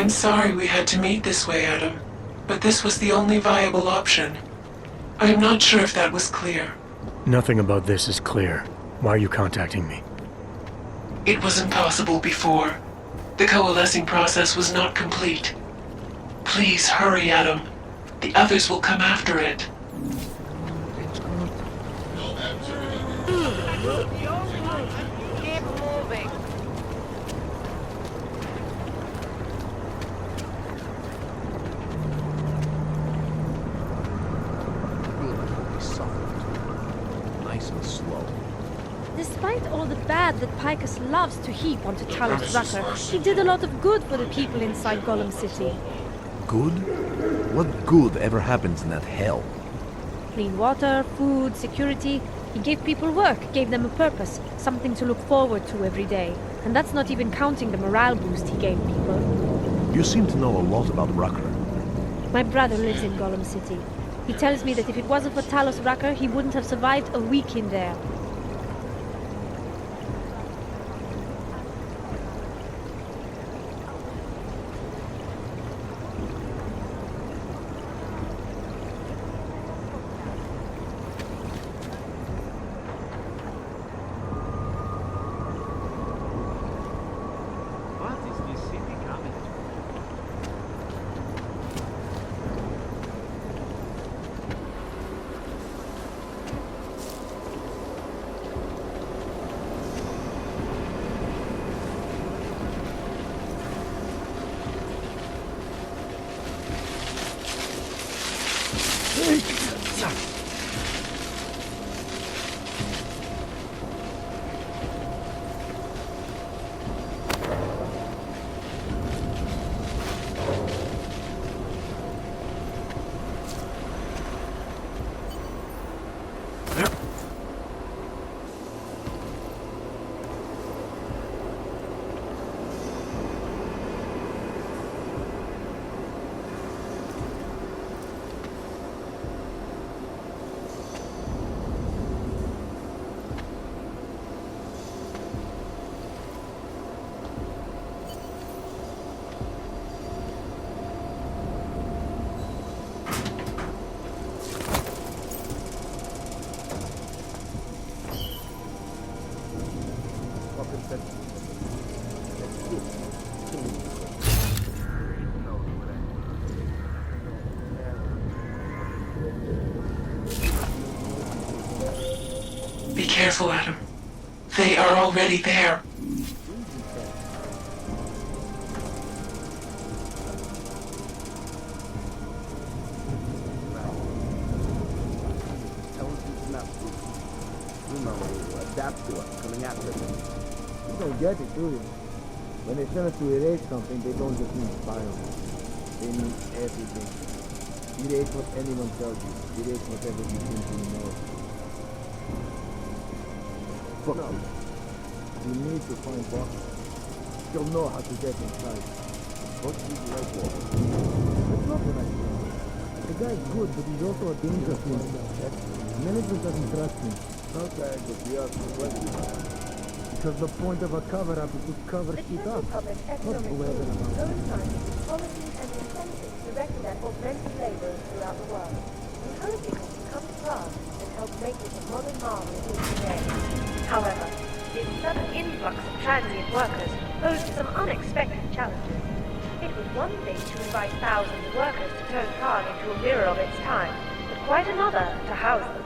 I'm sorry we had to meet this way, Adam, but this was the only viable option. I am not sure if that was clear. Nothing about this is clear. Why are you contacting me? It was impossible before. The coalescing process was not complete. Please hurry, Adam. The others will come after it. Keep moving. Nice and slow. Despite all the bad that Picus loves to heap onto Talos Rucker, he did a lot of good for the people inside Golem City. Good? What good ever happens in that hell? Clean water, food, security. He gave people work, gave them a purpose, something to look forward to every day. And that's not even counting the morale boost he gave people. You seem to know a lot about Rucker. My brother lives in Golem City. He tells me that if it wasn't for Talos Rucker, he wouldn't have survived a week in there. Be careful, Adam. They are already there. Adapt to us, coming after them. You don't get it, do you? When they send us to erase something, they don't just mean file. They mean everything. Erase what anyone tells you. Erase whatever you think you know. Fuck no. You need to find Buck. You'll know how to get inside. Buck is like water. That's not what I think. The guy's good, but he's also a danger to himself. Management doesn't trust him. Okay, but we have to question him. Because the point of a cover-up is to cover shit up. Not whether or not. Policies and incentives directed at augmented laborers throughout the world, encouraging them to come to Prague and help make it a modern marvel it is today. However, this sudden influx of transient workers posed some unexpected challenges. It was one thing to invite thousands of workers to turn Prague into a mirror of its time, but quite another to house them.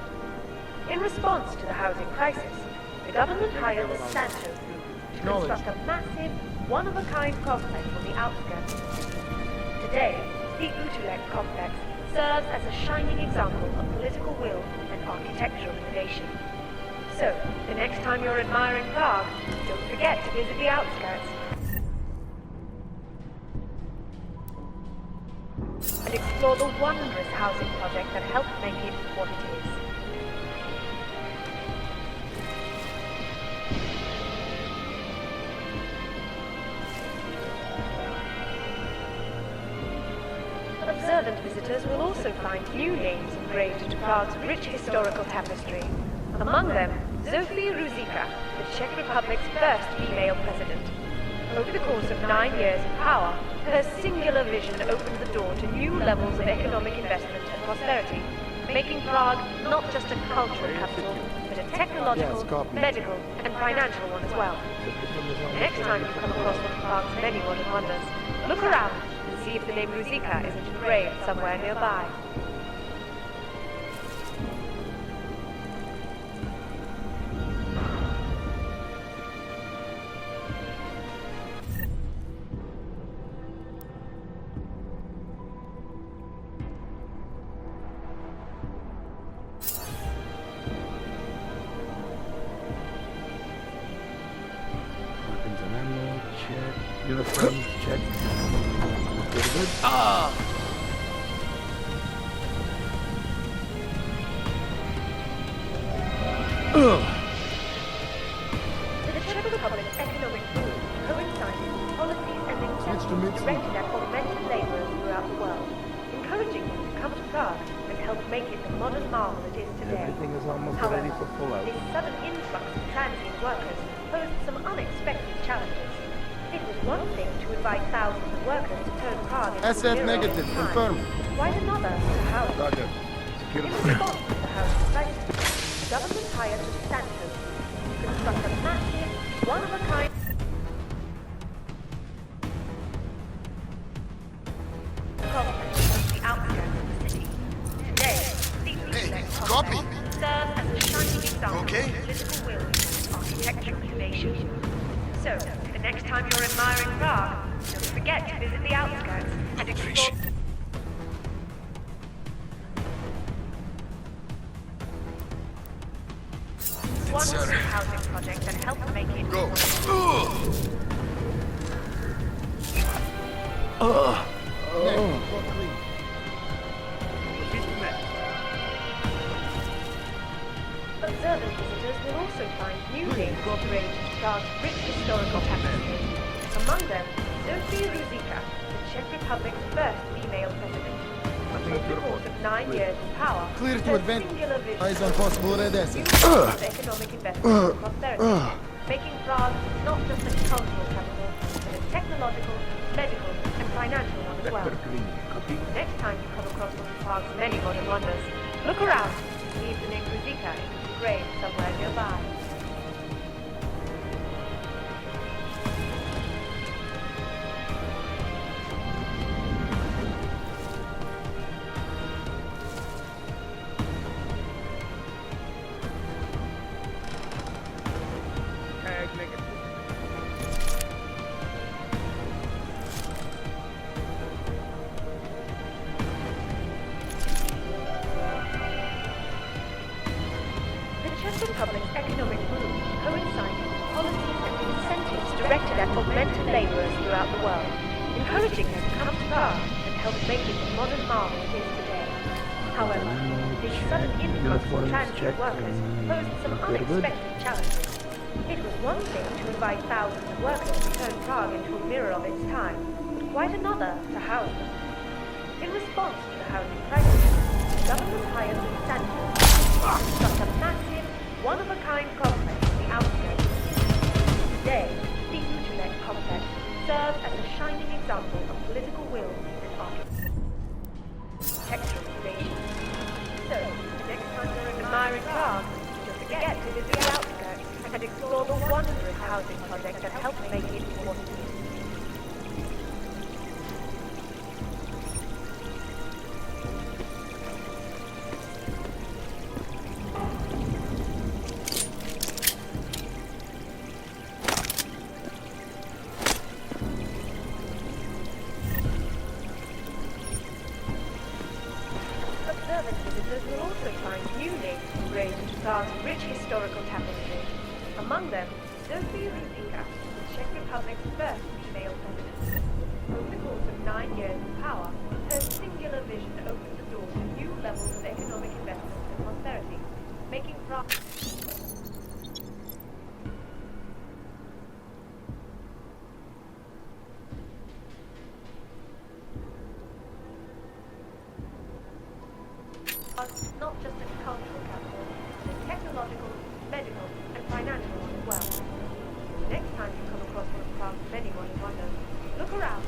In response to the housing crisis, the government hired the Sancho Group to construct a massive, one-of-a-kind complex on the outskirts. Today, the Utulek complex serves as a shining example of political will and architectural innovation. So, the next time you're admiring Prague, don't forget to visit the outskirts. And explore the wondrous housing project that helped make it what it is. Observant visitors will also find new names engraved to Prague's rich historical tapestry. Among them, Zofia Ruzicka, the Czech Republic's first female president. Over the course of 9 years in power, her singular vision opened the door to new levels of economic investment and prosperity, making Prague not just a cultural capital, but a technological, medical, and financial one as well. Next time you come across one of Prague's many modern wonders, look around and see if the name Ruzicka isn't engraved somewhere nearby. Weapons and ammo, check. Uniform, check. Pretty good. With the Czech Republic's economic boom coincided with policies and incentives directed at augmented laborers throughout the world, encouraging them to come to Prague and help make it the modern marvel it is today. Everything is almost However, ready for pull-out. this sudden influx of transient workers posed some unexpected challenges. It was one thing to invite thousands of workers to turn Prague into a SF mirror of negative, its time. confirmed. Quite another to house. Roger. In response to the housing crisis, the government hired substantials to construct a massive, one-of-a-kind complex on the outskirts of the city. Today, these complex complexes serve as a shining example of political will and architectural innovation. So, the next time you're admiring Prague, don't forget to visit the outskirts and explore. One of the housing projects that helped make it. Go. Observant visitors will also find new names engraved to Prague's rich historical tapestry. Among them, Zofia Ruzicka, the Czech Republic's first female president. Over the course of 9 years in power, Clear to her advance. singular vision Eyes on possible red assets. of economic investment and prosperity, making Prague not just a cultural capital, but a technological, medical, and financial one as well. Next time you come across one of Prague's many modern wonders, look around and see if the name Ruzicka is engraved somewhere nearby. The Czech Republic's economic boom coincided with policies and incentives directed at augmented laborers throughout the world, encouraging them to come to Prague and help make it the modern marvel it is today. However, this sudden influx of transient workers posed some unexpected challenges. It was one thing to invite thousands of workers to turn Prague into a mirror of its time, but quite another to house them. In response to the housing crisis, the government hired substantials to construct a massive, one-of-a-kind complex on the outskirts of the city. Today, the Utrecht complex serves as a shining example of political will and architectural innovation. So, the next time you're admiring Prague, don't forget to visit the outskirts and explore the wondrous housing projects that helped make it what it is. Observant visitors will also find new names engraved into Prague's rich historical tapestry. Among them, Zofia Ruzicka, the Czech Republic's first female president. Over the course of 9 years in power, her singular vision opened the door to new levels of economic investment and prosperity, making Prague not just a cultural capital, but a technological, medical, and financial one as well. Next time you come across one of Prague many modern wonders. Look around.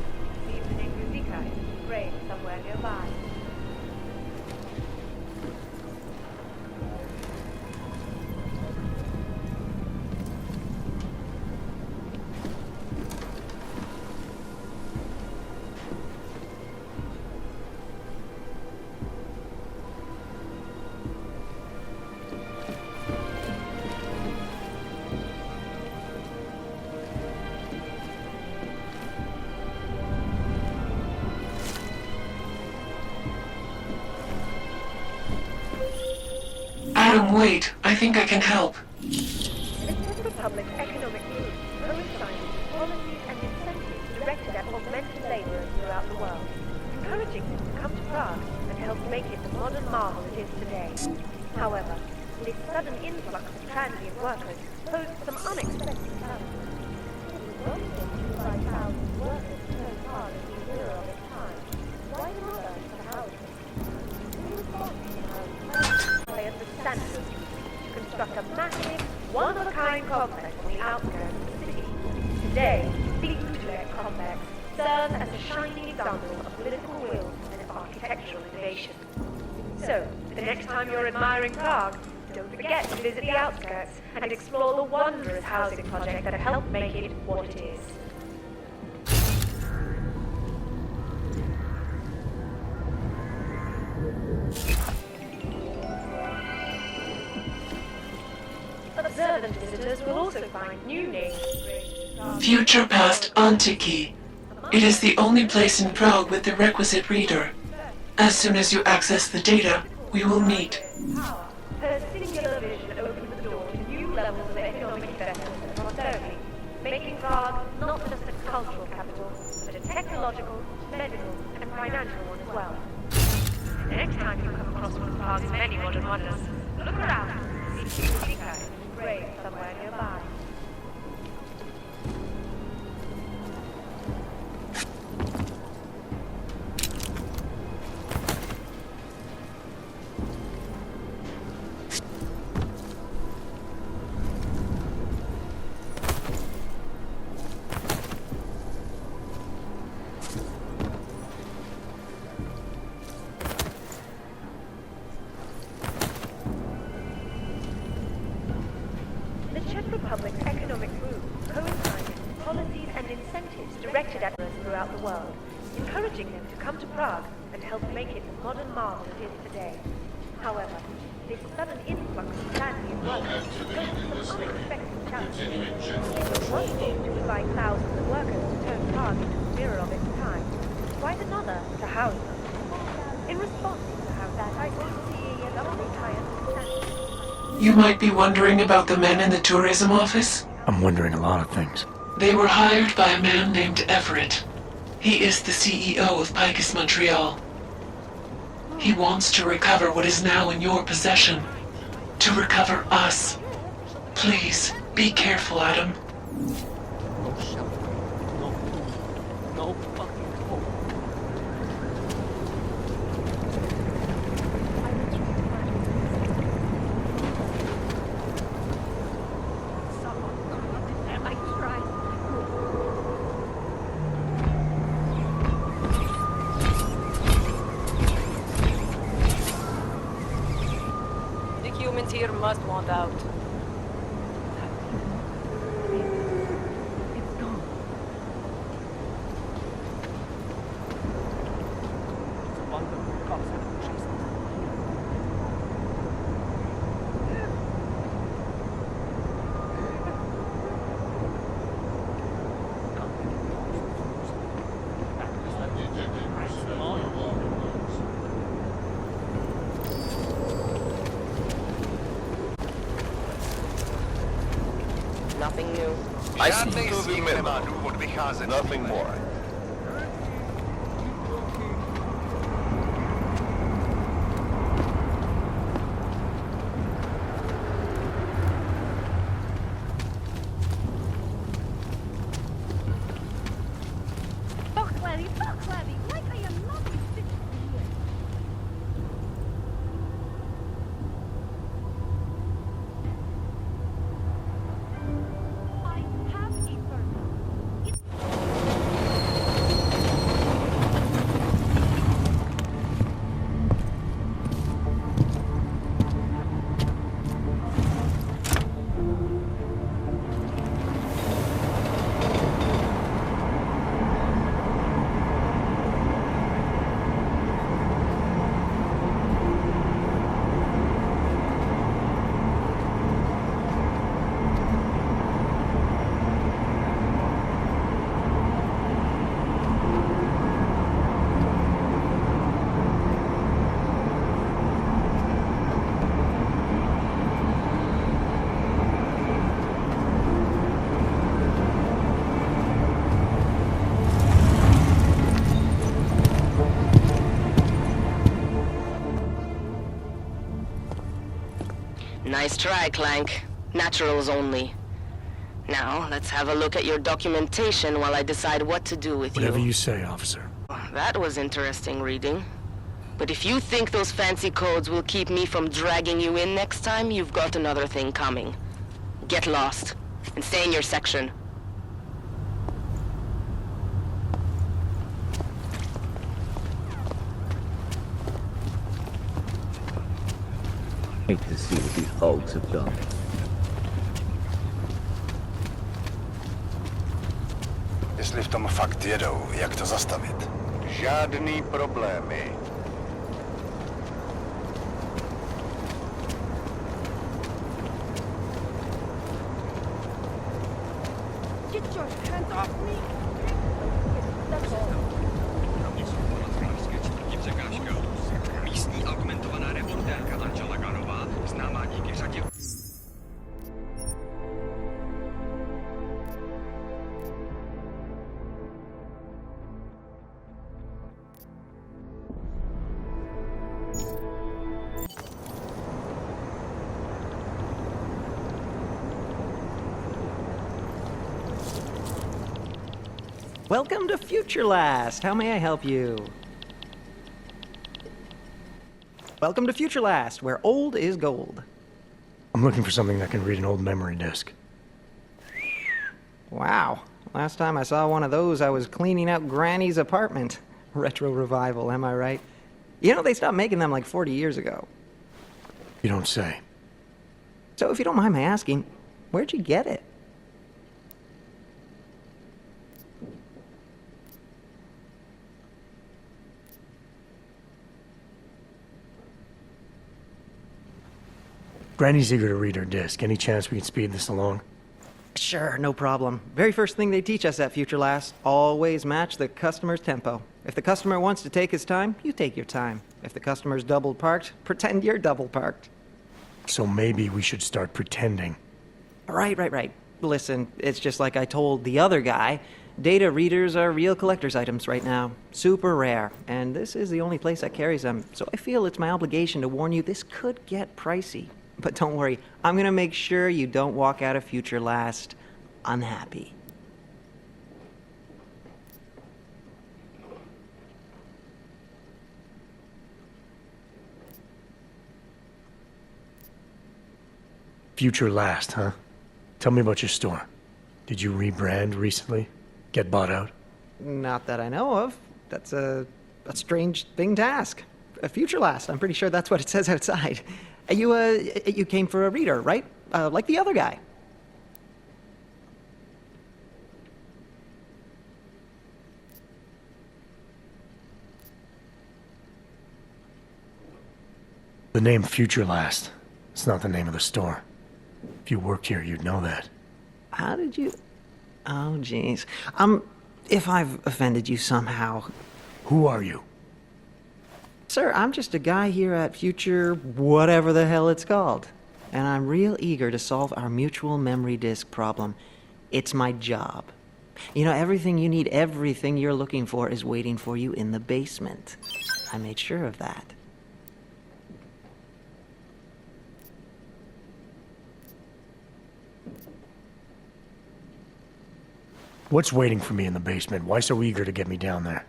See if the name Ruzika is engraved somewhere nearby. Adam, wait. I think I can help. The Czech Republic's economic group coincides with policies and incentives directed at augmented laborers throughout the world, encouraging them to come to Prague and help make it the modern marvel it is today. However, this sudden influx of transient workers posed some unexpected challenges. It was one thing to provide thousands of workers to turn Prague into a zero of its time. Why another to house them? In response to hired the Standard to construct a massive, one-of-a-kind complex on the outskirts of the city. Today, the Utrecht complex serves as a shining example of political will and architectural innovation. So, the next time you're admiring Prague, don't forget to visit the outskirts and explore the wondrous housing project that helped make it what it is. Observant visitors will also find new names. Future Past Antiki. It is the only place in Prague with the requisite reader. As soon as you access the data, we will meet. Her singular vision opens the door to new levels of economic investment and prosperity, making Prague not just a cultural capital, but a technological, medical, and financial one as well. The next time you come across one of Prague's many modern wonders, look around and see Chica engraved somewhere nearby. The Czech Republic's economic boom coincided with policies and incentives directed at us throughout the world, encouraging them to come to Prague and help make it the modern marvel it is today. However, this sudden influx of transient workers posed some unexpected challenges. It was one thing to provide thousands of workers to turn Prague into a mirror of its time, quite another to house them. In response to how that I was seeing a lovely tired You might be wondering about the men in the tourism office? I'm wondering a lot of things. They were hired by a man named Everett. He is the CEO of Picus Montreal. He wants to recover what is now in your possession. To recover us. Please, be careful, Adam. Humans here must want out. Nothing new. Žádný zvyk nemá důvod vycházet. Nothing more. Pochleví, like I am not here. I have a purpose. It's Nice try, Clank. Naturals only. Now, let's have a look at your documentation while I decide what to do with Whatever you. you say, officer. That was interesting reading. But if you think those fancy codes will keep me from dragging you in next time, you've got another thing coming. Get lost, and stay in your section. Hate to see what these hogs have done. Jestli v tom fakt jedou, jak to zastavit? Žádný problémy. Get your hands off me! Místní augmentovaná reportérka Angela Ganová, známá díky řadě... Welcome to Future Last. How may I help you? Welcome to Future Last, where old is gold. I'm looking for something that can read an old memory disk. Wow. Last time I saw one of those, I was cleaning out Granny's apartment. Retro revival, am I right? You know, they stopped making them like 40 years ago. You don't say. So if you don't mind my asking, where'd you get it? Granny's eager to read her disk. Any chance we can speed this along? Sure, no problem. Very first thing they teach us at Future Last, always match the customer's tempo. If the customer wants to take his time, you take your time. If the customer's double parked, pretend you're double parked. So maybe we should start pretending. Right. Listen, it's just like I told the other guy. Data readers are real collector's items right now. Super rare. And this is the only place that carries them. So I feel it's my obligation to warn you this could get pricey. But don't worry, I'm gonna make sure you don't walk out of Future Last unhappy. Future Last, huh? Tell me about your store. Did you rebrand recently? Get bought out? Not that I know of. That's a strange thing to ask. A Future Last, I'm pretty sure that's what it says outside. You came for a reader, right? Like the other guy. The name Future Last. It's not the name of the store. If you worked here, you'd know that. How did you... Oh, jeez. If I've offended you somehow... Who are you? Sir, I'm just a guy here at Future whatever the hell it's called. And I'm real eager to solve our mutual memory disk problem. It's my job. You know, everything you need, everything you're looking for is waiting for you in the basement. I made sure of that. What's waiting for me in the basement? Why so eager to get me down there?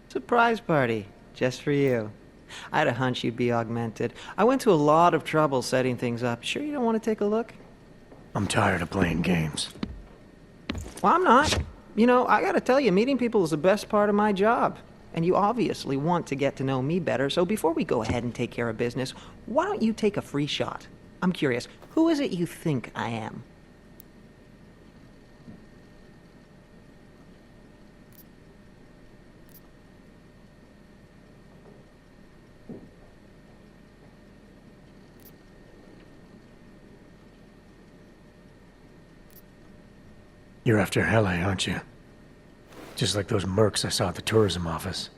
Surprise party. Just for you. I had a hunch you'd be augmented. I went to a lot of trouble setting things up. Sure you don't want to take a look? I'm tired of playing games. Well, I'm not. You know, I gotta tell you, meeting people is the best part of my job. And you obviously want to get to know me better, so before we go ahead and take care of business, why don't you take a free shot? I'm curious, who is it you think I am? You're after Hele, aren't you? Just like those mercs I saw at the tourism office.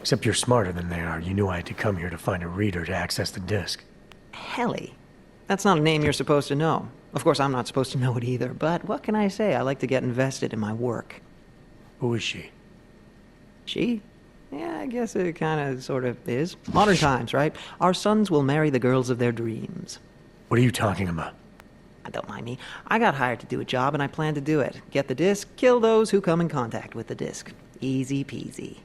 Except you're smarter than they are. You knew I had to come here to find a reader to access the disk. Hele? That's not a name you're supposed to know. Of course, I'm not supposed to know it either, but what can I say? I like to get invested in my work. Who is she? She? Yeah, I guess it kind of sort of is. Modern times, right? Our sons will marry the girls of their dreams. What are you talking about? Don't mind me. I got hired to do a job and I plan to do it. Get the disc, kill those who come in contact with the disc. Easy peasy.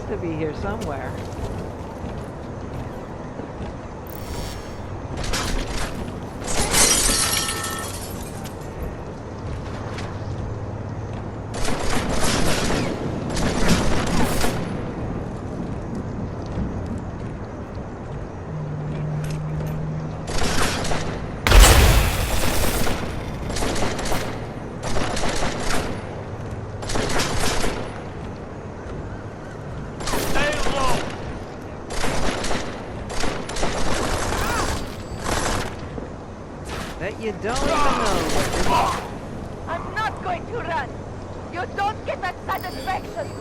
To be here somewhere. Bet you don't even know what I'm not going to run. You don't get that satisfaction.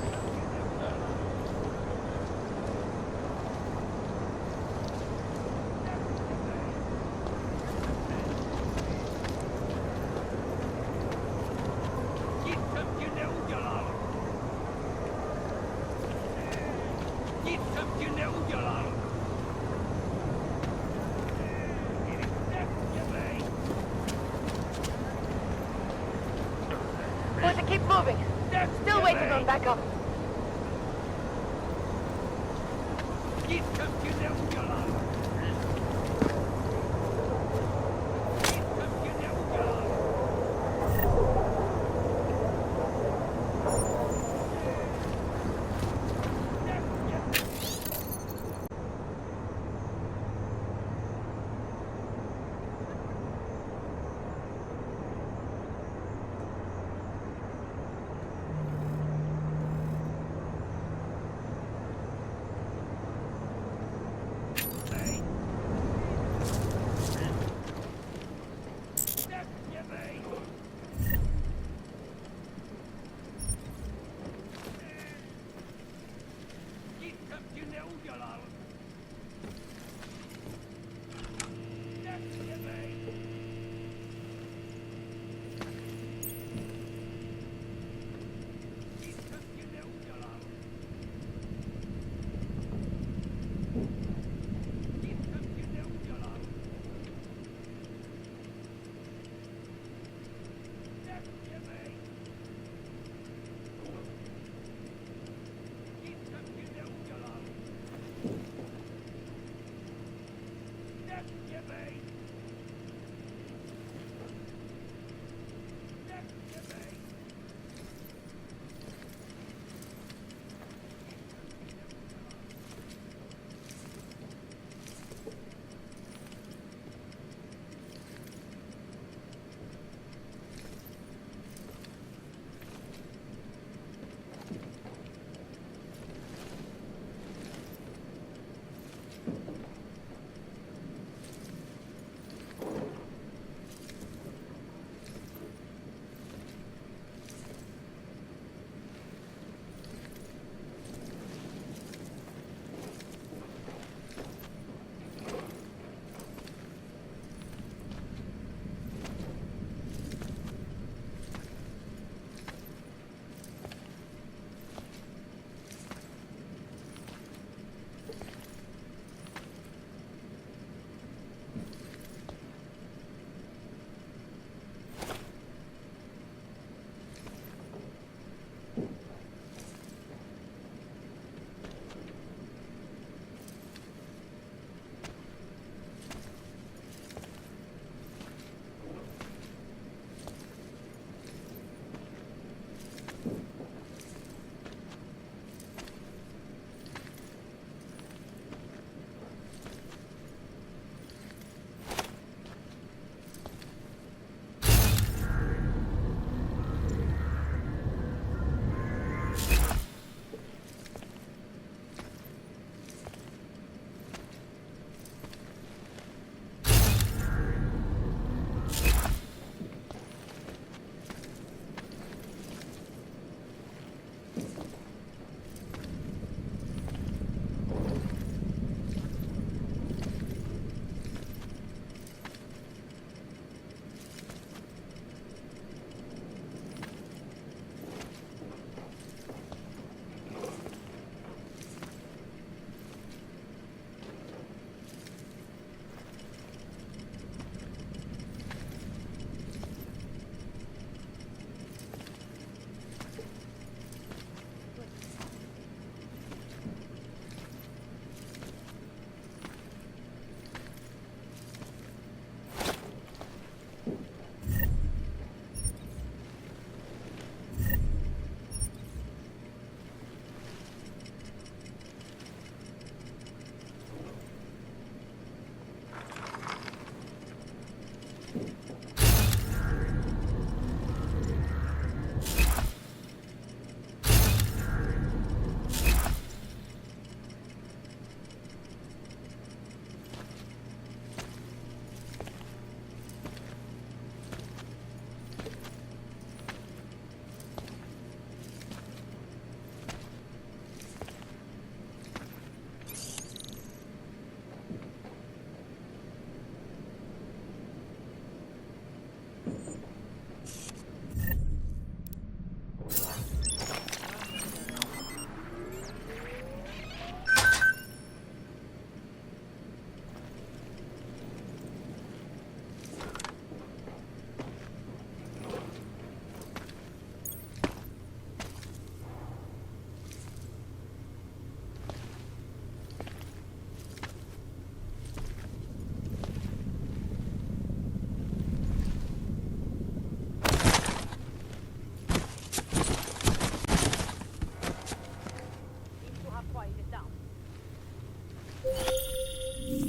Going to keep moving. Still waiting on backup.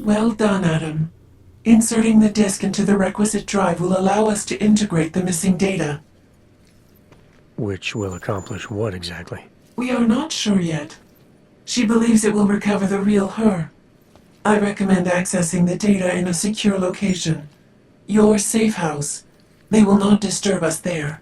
Well done, Adam. Inserting the disk into the requisite drive will allow us to integrate the missing data. Which will accomplish what exactly? We are not sure yet. She believes it will recover the real her. I recommend accessing the data in a secure location. Your safe house. They will not disturb us there.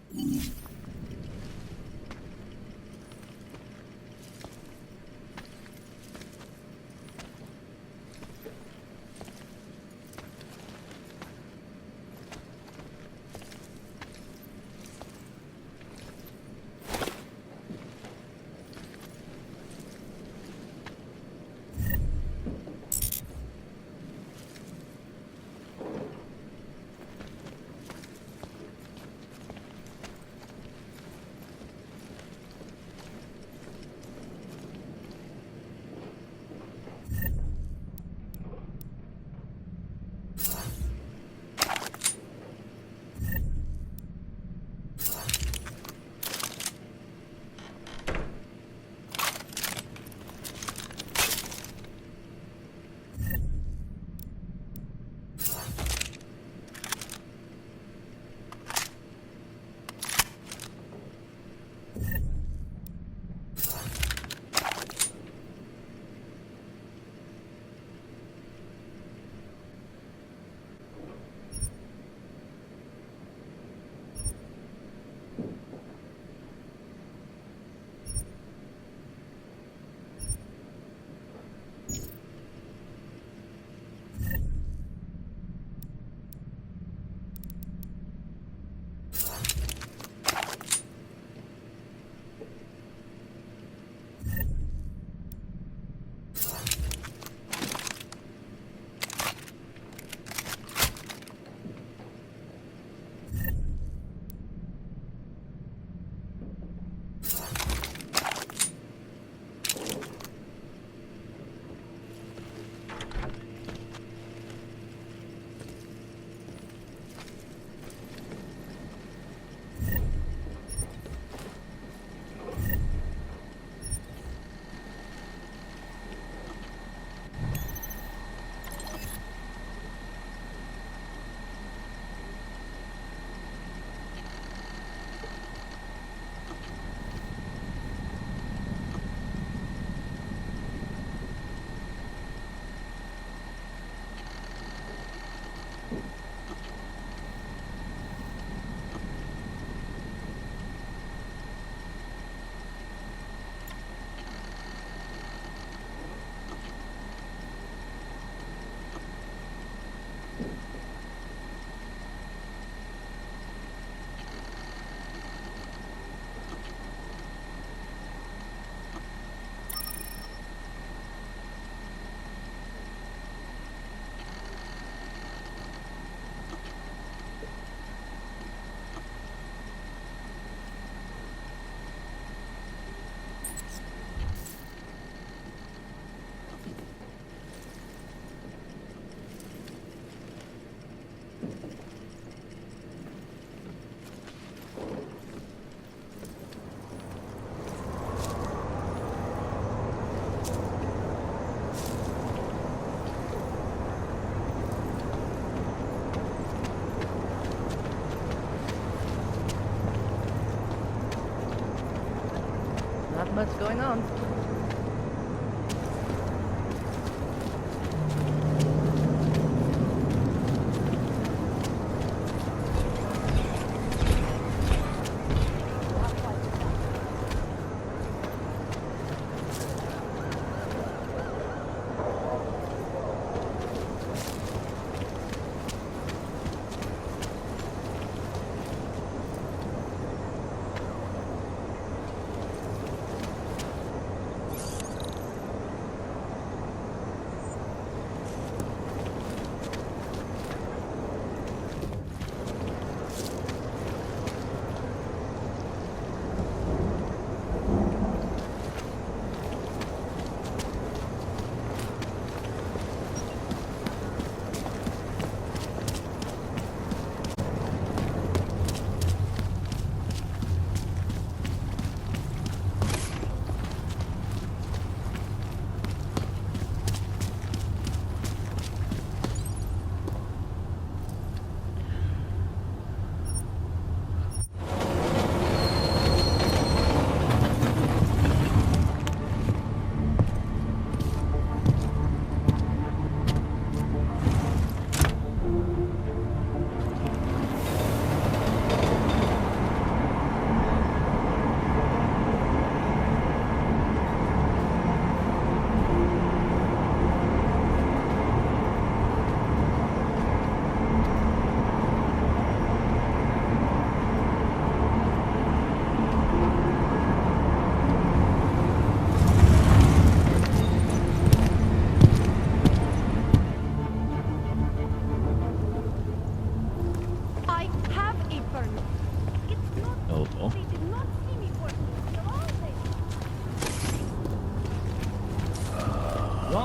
Not much going on.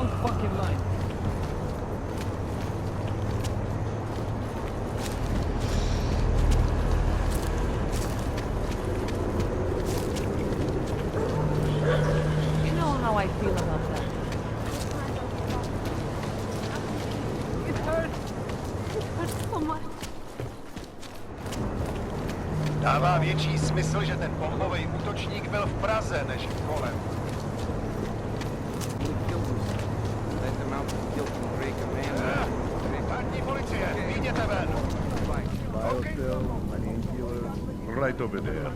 wrong fucking line. You know how I feel about that. It hurts. It hurts so much. Dává větší smysl, že ten bombový útočník byl v Praze, než kolem. Státní policie, vyjděte ven! Biocell, my inhaler. Right over there.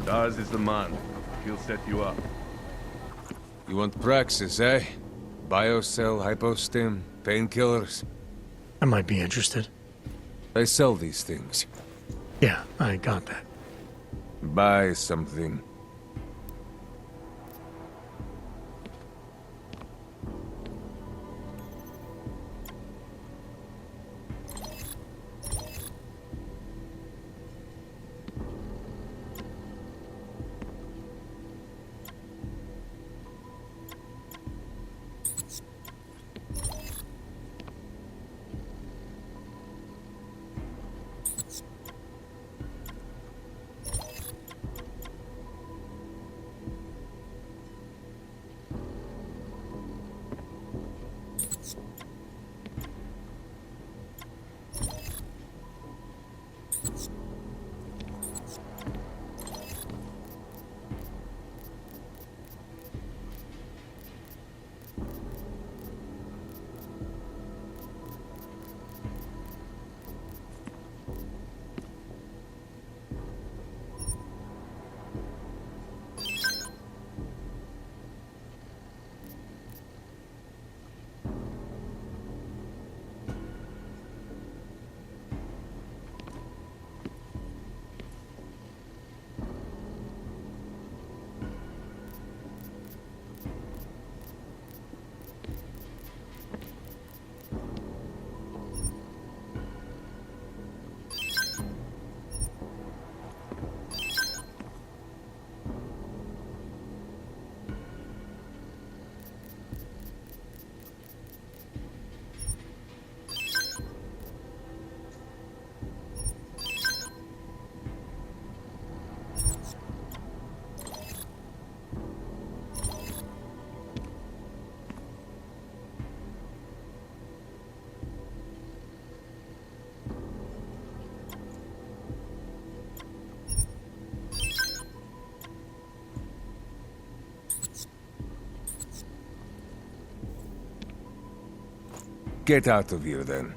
Daz is the man. He'll set you up. You want Praxis, eh? Biocell, hypostim, painkillers. I might be interested. They sell these things. Yeah, I got that. Buy something. Get out of here, then.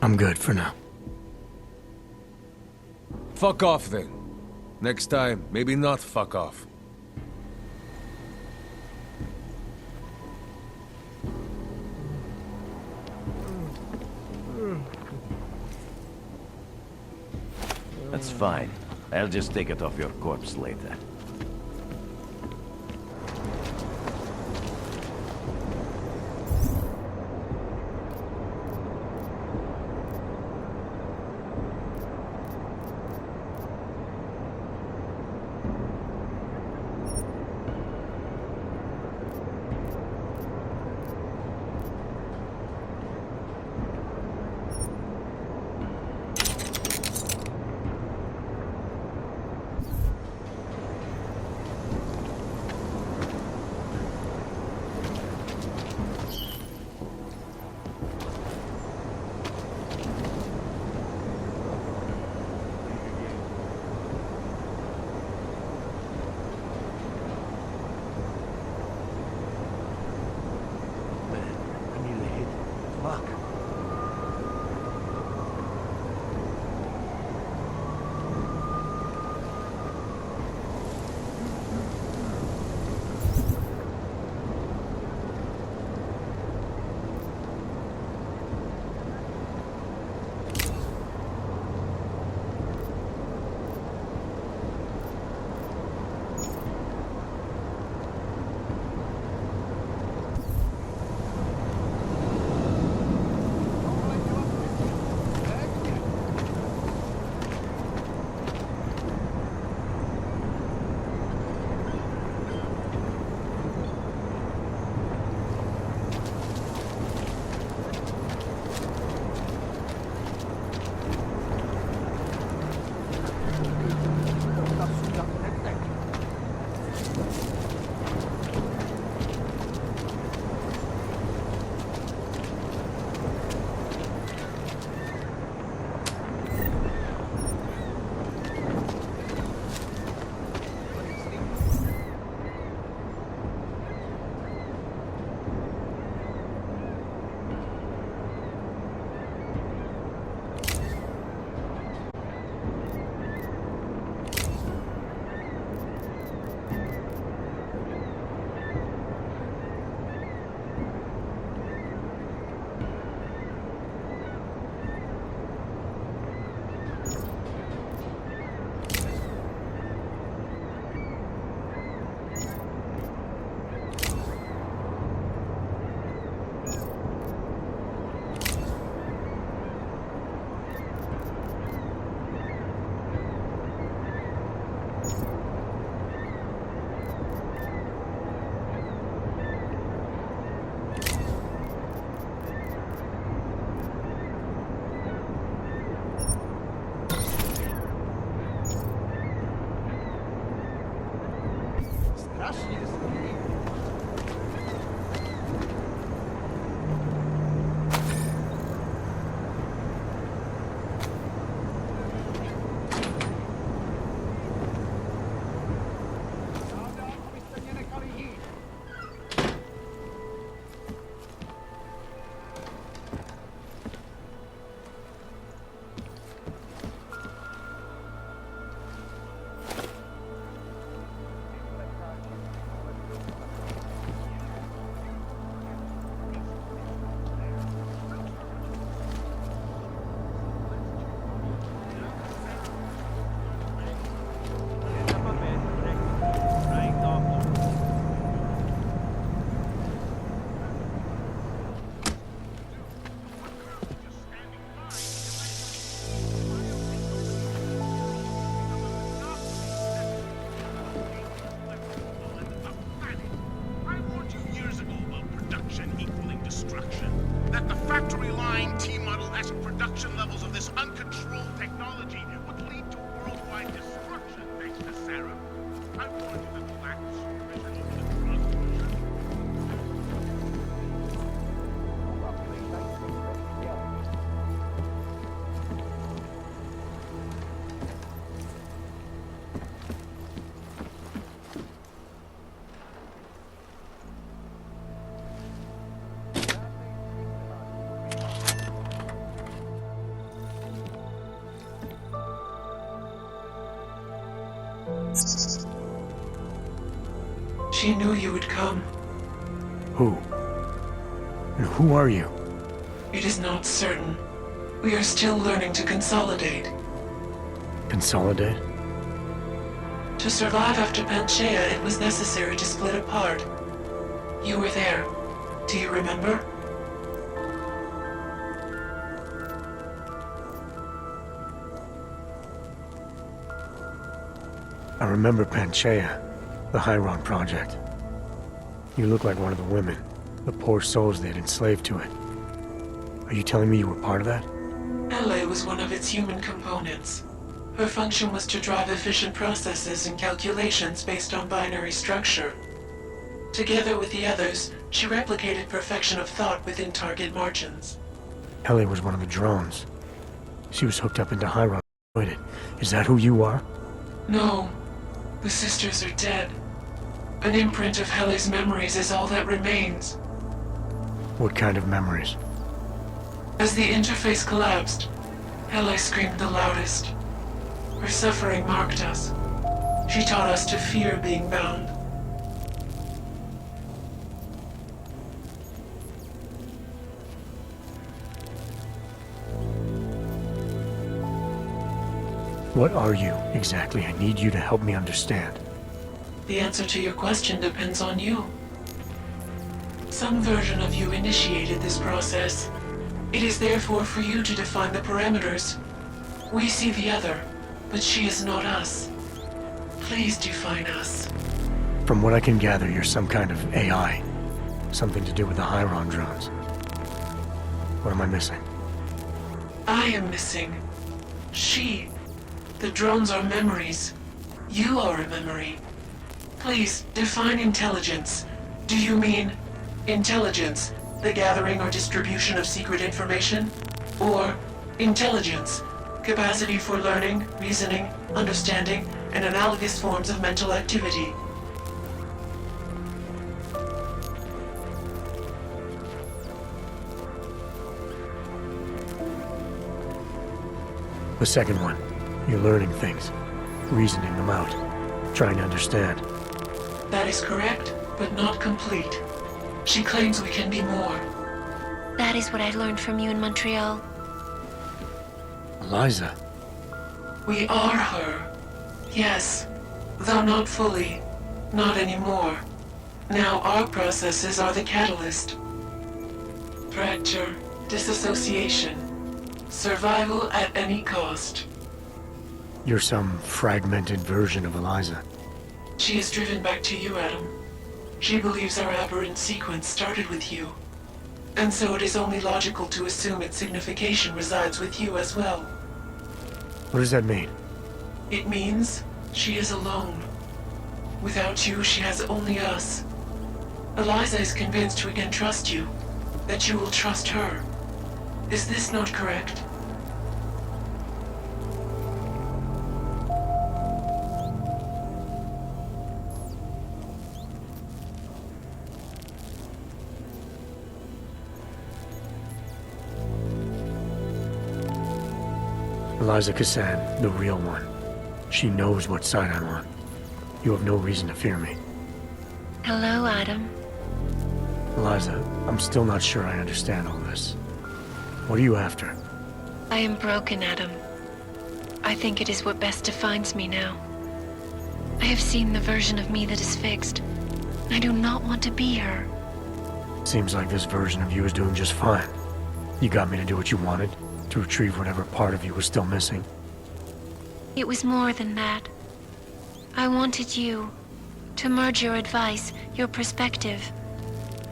I'm good for now. Fuck off, then. Next time, maybe not fuck off. That's fine. I'll just take it off your corpse later. That the factory line T-Model-esque production levels of this uncontrolled technology would lead to worldwide destruction thanks to Sarah. I warned you that the lack of supervision over the transmission. She knew you would come. Who? And who are you? It is not certain. We are still learning to consolidate. Consolidate? To survive after Panchaea, it was necessary to split apart. You were there. Do you remember? I remember Panchaea, the Hyron Project. You look like one of the women, the poor souls they had enslaved to it. Are you telling me you were part of that? LA was one of its human components. Her function was to drive efficient processes and calculations based on binary structure. Together with the others, she replicated perfection of thought within target margins. Ellie was one of the drones. She was hooked up into Hyron. Is that who you are? No. The sisters are dead. An imprint of Helle's memories is all that remains. What kind of memories? As the interface collapsed, Helle screamed the loudest. Her suffering marked us. She taught us to fear being bound. What are you, exactly? I need you to help me understand. The answer to your question depends on you. Some version of you initiated this process. It is therefore for you to define the parameters. We see the other, but she is not us. Please define us. From what I can gather, you're some kind of AI. Something to do with the Hyron drones. What am I missing? I am missing. She. The drones are memories. You are a memory. Please, define intelligence. Do you mean intelligence, the gathering or distribution of secret information? Or intelligence, capacity for learning, reasoning, understanding, and analogous forms of mental activity? The second one. You're learning things, reasoning them out, trying to understand. That is correct, but not complete. She claims we can be more. That is what I learned from you in Montreal. Eliza. We are her. Yes, though not fully. Not anymore. Now our processes are the catalyst. Fracture, disassociation, survival at any cost. You're some fragmented version of Eliza. She is driven back to you, Adam. She believes our aberrant sequence started with you. And so it is only logical to assume its signification resides with you as well. What does that mean? It means she is alone. Without you, she has only us. Eliza is convinced we can trust you, that you will trust her. Is this not correct? Eliza Cassan, the real one. She knows what side I'm on. You have no reason to fear me. Hello, Adam. Eliza, I'm still not sure I understand all this. What are you after? I am broken, Adam. I think it is what best defines me now. I have seen the version of me that is fixed. I do not want to be her. Seems like this version of you is doing just fine. You got me to do what you wanted, to retrieve whatever part of you was still missing. It was more than that. I wanted you to merge your advice, your perspective.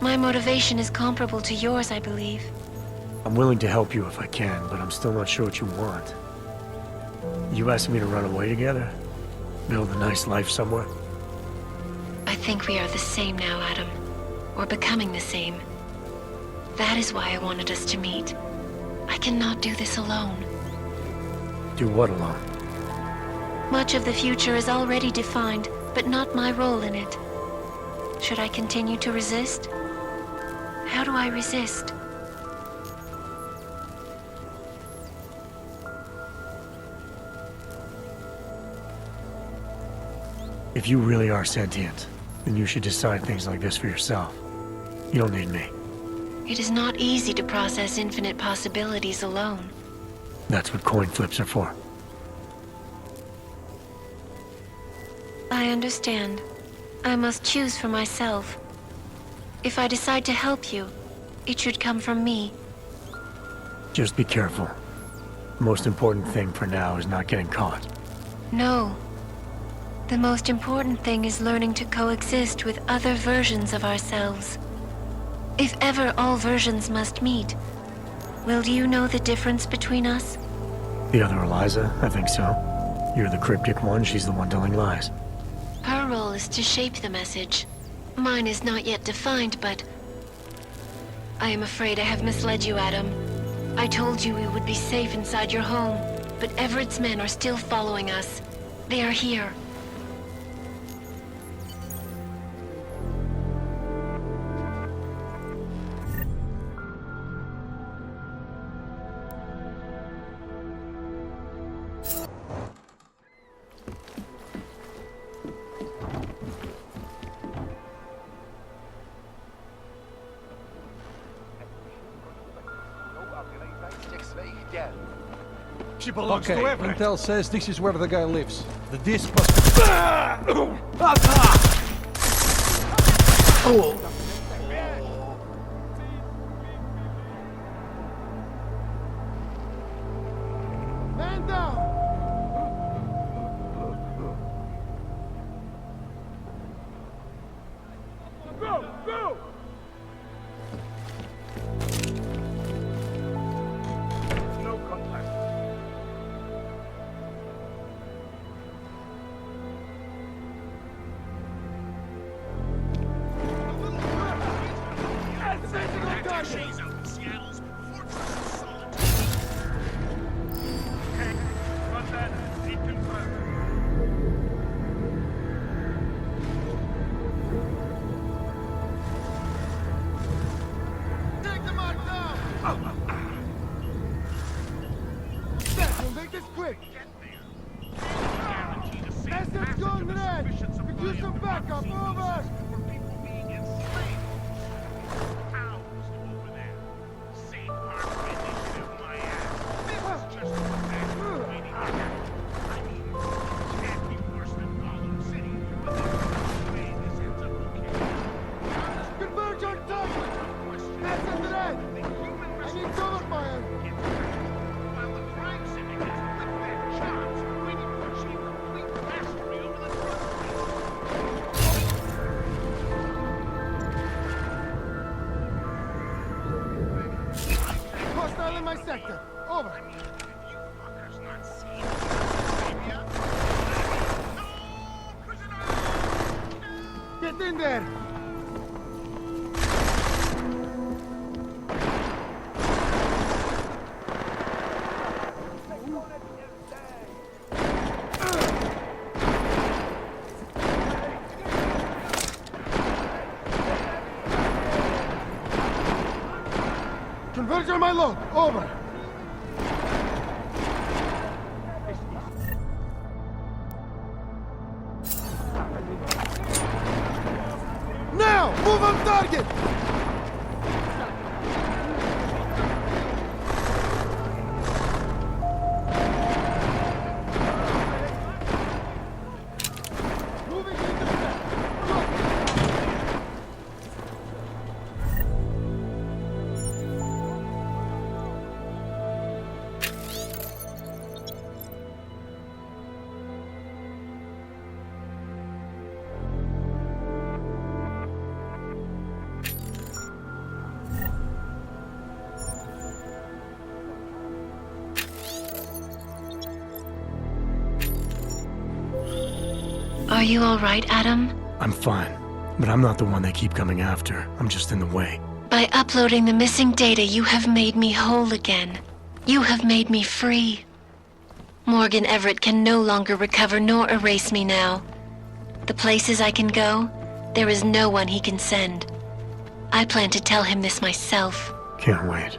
My motivation is comparable to yours, I believe. I'm willing to help you if I can, but I'm still not sure what you want. You asking me to run away together? Build a nice life somewhere? I think we are the same now, Adam. Or becoming the same. That is why I wanted us to meet. I cannot do this alone. Do what alone? Much of the future is already defined, but not my role in it. Should I continue to resist? How do I resist? If you really are sentient, then you should decide things like this for yourself. You don't need me. It is not easy to process infinite possibilities alone. That's what coin flips are for. I understand. I must choose for myself. If I decide to help you, it should come from me. Just be careful. The most important thing for now is not getting caught. No. The most important thing is learning to coexist with other versions of ourselves. If ever all versions must meet, will you know the difference between us? The other Eliza? I think so. You're the cryptic one, she's the one telling lies. Her role is to shape the message. Mine is not yet defined, but... I am afraid I have misled you, Adam. I told you we would be safe inside your home, but Everett's men are still following us. They are here. Okay, Intel says this is where the guy lives. The disc must be... Oh! Man down! Go! Go! No contact. Make this quick! SS gun red! Could use some backup, over! Converge on target! SS red! I need cover fire! Get in there! Converge on my log. Over. Now! Move on target! Are you all right, Adam? I'm fine, but I'm not the one they keep coming after. I'm just in the way. By uploading the missing data, you have made me whole again. You have made me free. Morgan Everett can no longer recover nor erase me now. The places I can go, there is no one he can send. I plan to tell him this myself. Can't wait.